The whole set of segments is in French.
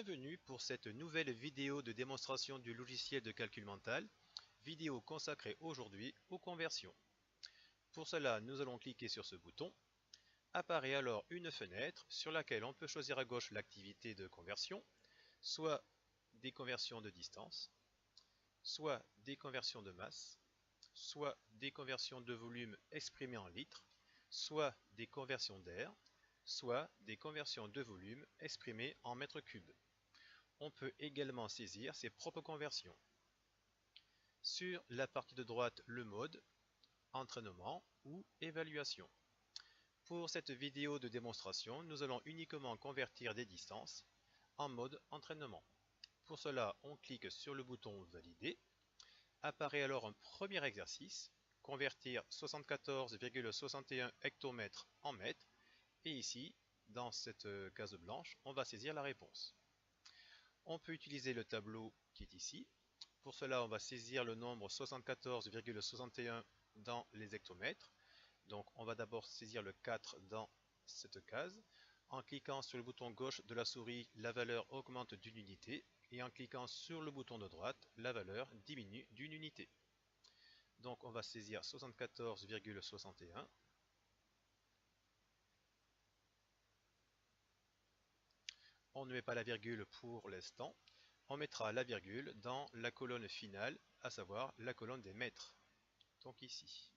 Bienvenue pour cette nouvelle vidéo de démonstration du logiciel de calcul mental, vidéo consacrée aujourd'hui aux conversions. Pour cela, nous allons cliquer sur ce bouton. Apparaît alors une fenêtre sur laquelle on peut choisir à gauche l'activité de conversion, soit des conversions de distance, soit des conversions de masse, soit des conversions de volume exprimées en litres, soit des conversions d'air, soit des conversions de volume exprimées en mètres cubes. On peut également saisir ses propres conversions. Sur la partie de droite, le mode, entraînement ou évaluation. Pour cette vidéo de démonstration, nous allons uniquement convertir des distances en mode entraînement. Pour cela, on clique sur le bouton Valider. Apparaît alors un premier exercice, convertir 74,61 hectomètres en mètres. Et ici, dans cette case blanche, on va saisir la réponse. On peut utiliser le tableau qui est ici. Pour cela, on va saisir le nombre 74,61 dans les hectomètres. Donc, on va d'abord saisir le 4 dans cette case. En cliquant sur le bouton gauche de la souris, la valeur augmente d'une unité. Et en cliquant sur le bouton de droite, la valeur diminue d'une unité. Donc, on va saisir 74,61. On ne met pas la virgule pour l'instant. On mettra la virgule dans la colonne finale, à savoir la colonne des mètres. Donc ici.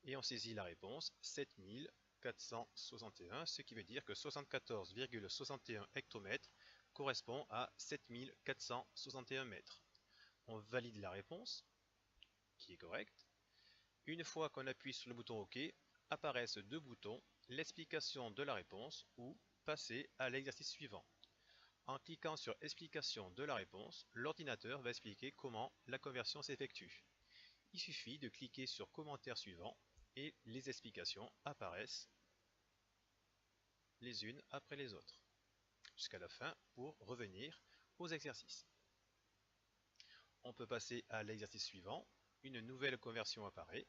Et on saisit la réponse 7461, ce qui veut dire que 74,61 hectomètres correspond à 7461 mètres. On valide la réponse, qui est correcte. Une fois qu'on appuie sur le bouton OK, apparaissent deux boutons, l'explication de la réponse ou passer à l'exercice suivant. En cliquant sur explication de la réponse, l'ordinateur va expliquer comment la conversion s'effectue. Il suffit de cliquer sur commentaire suivant et les explications apparaissent les unes après les autres, jusqu'à la fin pour revenir aux exercices. On peut passer à l'exercice suivant, une nouvelle conversion apparaît,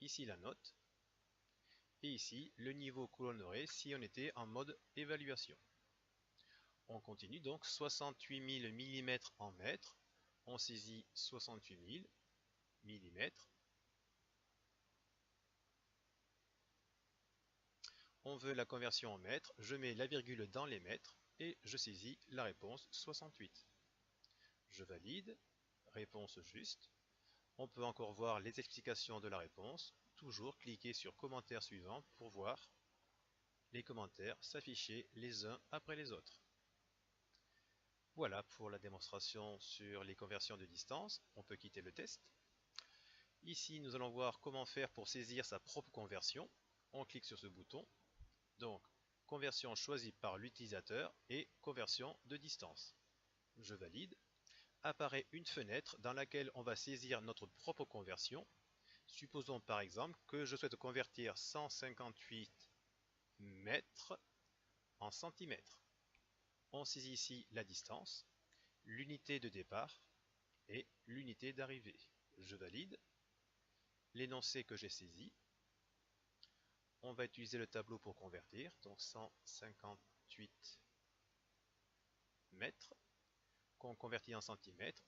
ici la note, et ici le niveau que l'on aurait si on était en mode évaluation. On continue donc 68 000 mm en mètres, on saisit 68 000 mm. On veut la conversion en mètres, je mets la virgule dans les mètres et je saisis la réponse 68. Je valide, réponse juste. On peut encore voir les explications de la réponse, toujours cliquer sur commentaire suivant pour voir les commentaires s'afficher les uns après les autres. Voilà pour la démonstration sur les conversions de distance. On peut quitter le test. Ici, nous allons voir comment faire pour saisir sa propre conversion. On clique sur ce bouton. Donc, conversion choisie par l'utilisateur et conversion de distance. Je valide. Apparaît une fenêtre dans laquelle on va saisir notre propre conversion. Supposons par exemple que je souhaite convertir 158 mètres en centimètres. On saisit ici la distance, l'unité de départ et l'unité d'arrivée. Je valide. L'énoncé que j'ai saisi. On va utiliser le tableau pour convertir, donc 158 mètres, qu'on convertit en centimètres.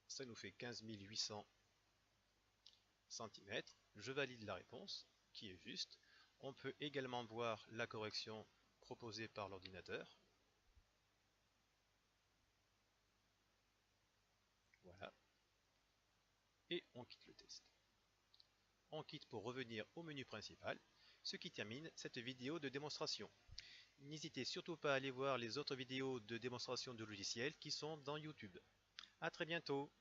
Ça nous fait 15 800 centimètres. Je valide la réponse, qui est juste. On peut également voir la correction proposée par l'ordinateur. Voilà. Et on quitte le test. On quitte pour revenir au menu principal, ce qui termine cette vidéo de démonstration. N'hésitez surtout pas à aller voir les autres vidéos de démonstration de logiciels qui sont dans YouTube. A très bientôt!